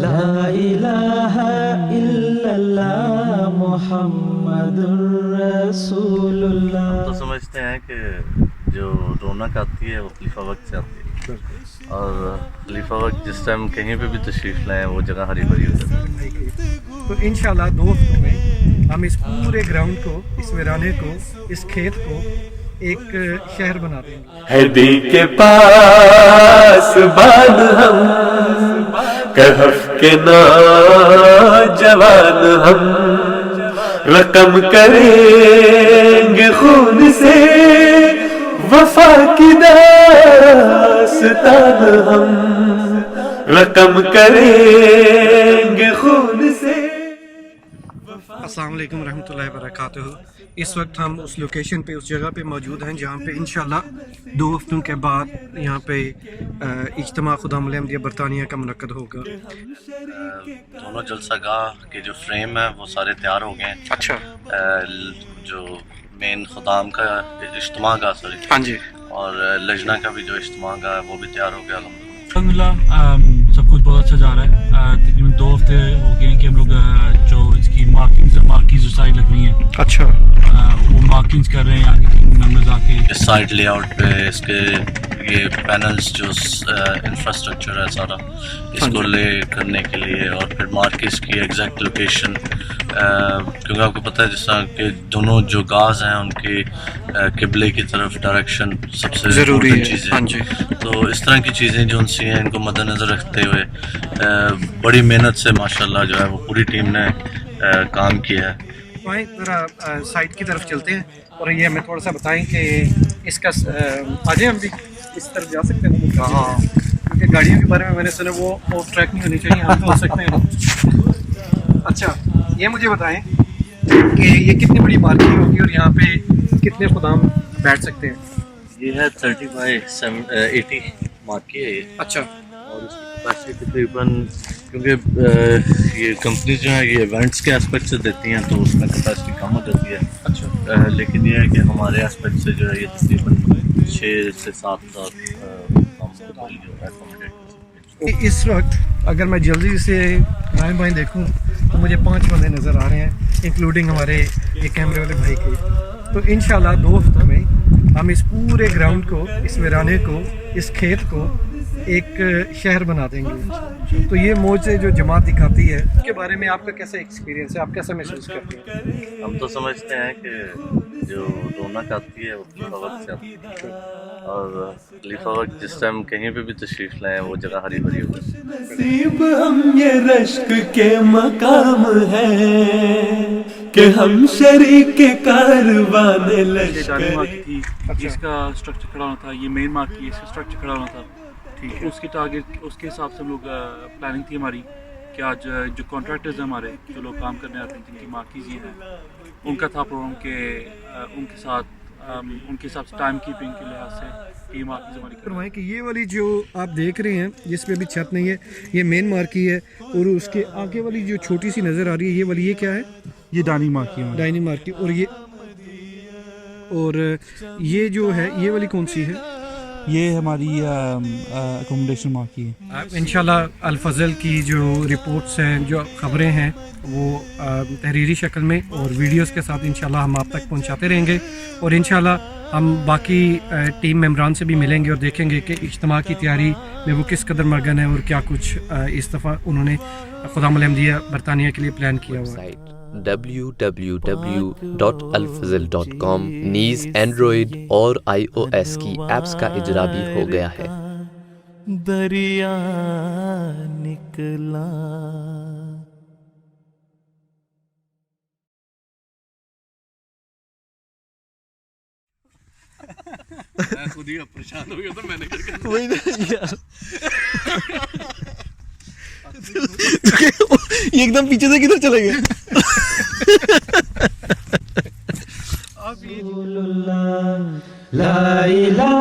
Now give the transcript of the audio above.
لا الہ الا اللہ محمد رسول اللہ. تو سمجھتے ہیں کہ جو رونق آتی ہے وہ خلیفہ وقت سے آتی ہے، اور خلیفہ وقت جس ٹائم کہیں پہ بھی تشریف لائیں وہ جگہ ہری بھری ہو جاتی ہے. تو انشاءاللہ 2 ہفتوں میں ہم اس پورے گراؤنڈ کو، اس ویرانے کو، اس کھیت کو ایک شہر بنا دیں گے. ہدی کے پاس بان ہم، کہف کے نوجوان ہم، رقم کریں گے خون سے وفا کی داستان ہم، رقم کریں گے خون سے. السلام علیکم ورحمۃ اللہ وبرکاتہ. اس وقت ہم اس لوکیشن پہ، اس جگہ پہ موجود ہیں جہاں پہ انشاءاللہ 2 ہفتوں کے بعد یہاں پہ اجتماع خدام احمدیہ برطانیہ کا منعقد ہوگا. دونوں جلسہ گاہ کے جو فریم ہیں وہ سارے تیار ہو گئے ہیں. اچھا. جو مین خدام کا اجتماع گاہ، سوری، ہاں جی، اور لجنہ کا بھی جو اجتماع گاہ ہے وہ بھی تیار ہو گیا الحمدللہ. سب کچھ بہت اچھا جا رہا ہے. تقریباً 2 ہفتے ہو گئے ہیں کہ ہم لوگ جو اس کی مارکنگز ساری لگ رہی ہیں. اچھا. وہ مارکنگز کر رہے ہیں آگے ٹیم ممبرز آ کے. اس سائٹ لے آؤٹ پہ اس کے یہ پینلز جو انفراسٹرکچر ہے سارا اس کو لے کرنے کے لیے، اور پھر مارکس کی ایگزیکٹ لوکیشن، کیونکہ آپ کو پتہ ہے جس طرح کہ دونوں جو گاز ہیں ان کی قبلے کی طرف ڈائریکشن سب سے ضروری ہے. چیز ہاں جی. تو اس طرح کی چیزیں جو ان سی ہیں ان کو مد نظر رکھتے ہوئے بڑی محنت سے ماشاءاللہ جو ہے وہ پوری ٹیم نے کام کیا ہے. وہیں ذرا سائٹ کی طرف چلتے ہیں اور یہ ہمیں تھوڑا سا بتائیں کہ اس کا آجے ہم بھی اس طرف جا سکتے ہیں. ہاں، کیونکہ گاڑیوں کے بارے میں میں نے سنا وہ آف ٹریک نہیں ہونی چاہیے، ہم تو ہو سکتے ہیں. اچھا، یہ مجھے بتائیں کہ یہ کتنی بڑی پارکنگ ہوگی اور یہاں پہ کتنے خدام بیٹھ سکتے ہیں؟ یہ ہے 30x80 مارکی ہے یہ. اچھا. اور اس کی کیپیسٹی تقریباً، کیونکہ یہ کمپنی جو ہے یہ ایونٹس کے اسپیکٹ سے دیتی ہیں تو اس میں کیپیسٹی کم ہو جاتی ہے. اچھا. لیکن یہ ہے کہ ہمارے اسپیکٹ سے جو ہے یہ تقریباً 6 سے 7 اس وقت اگر میں جلدی سے دائیں بائیں دیکھوں تو مجھے 5 بندے نظر آ رہے ہیں، انکلوڈنگ ہمارے ایک کیمرے والے بھائی کے. تو انشاءاللہ 2 ہفتوں میں ہم اس پورے گراؤنڈ کو، اس ویرانے کو، اس کھیت کو ایک شہر بنا دیں گے. تو یہ موج سے جو جماعت دکھاتی ہے اس کے بارے میں آپ کا کیسا ایکسپیرینس ہے؟ آپ کیسا محسوس کرتے ہیں؟ ہم تو سمجھتے ہیں کہ جو رونق آتی ہے وہ خلیفہ وقت سے آتی ہے، اور خلیفہ وقت جس ٹائم کہیں پہ بھی تشریف لائیں وہ جگہ ہری بھری ہو جاتی ہے. نصیب ہم یہ رشک کے مقام ہے کہ ہم شریک کاروان لشکر. اس کا اسٹرکچر کھڑا ہونا تھا، یہ مین مارک کی اس کا اسٹرکچر کھڑا ہونا تھا. ٹھیک ہے. اس کی ٹارگیٹ، اس کے حساب سے ہم لوگ پلاننگ تھی ہماری کہ آج جو کانٹریکٹرز ہیں ہمارے، جو لوگ کام کرنے آتے ہیں جن کی مارکیز یہ ہیں، ان کا تھا پروگرام کہ ان کے ساتھ ان کے حساب سے ٹائم کیپنگ کے لحاظ سے ٹیم مارکیز ہماری فرمائیں کہ یہ والی جو آپ دیکھ رہے ہیں جس پہ بھی چھت نہیں ہے یہ مین مارکی ہے، اور اس کے آگے والی جو چھوٹی سی نظر آ رہی ہے یہ والی یہ کیا ہے؟ یہ ڈائننگ مارکی ہے. ڈائننگ مارکی. اور یہ جو ہے یہ والی کون سی ہے؟ یہ ہماری اکوموڈیشن مارکی ہے. انشاءاللہ الفضل کی جو رپورٹس ہیں، جو خبریں ہیں، وہ تحریری شکل میں اور ویڈیوز کے ساتھ انشاءاللہ ہم آپ تک پہنچاتے رہیں گے. اور انشاءاللہ ہم باقی ٹیم ممبران سے بھی ملیں گے اور دیکھیں گے کہ اجتماع کی تیاری میں وہ کس قدر مگن ہے اور کیا کچھ اس دفعہ انہوں نے خدام احمدیہ برطانیہ کے لیے پلان کیا ہوا ہے. www.alfazl.com نیز اینڈرائڈ اور iOS کی ایپس کا اجرا بھی ہو گیا ہے. دریا نکلا خود ہی پریشان ہو گیا تھا میں نے. وہی نا یار، یہ ایک دم پیچھے سے کدھر چلے گئے. لا الہ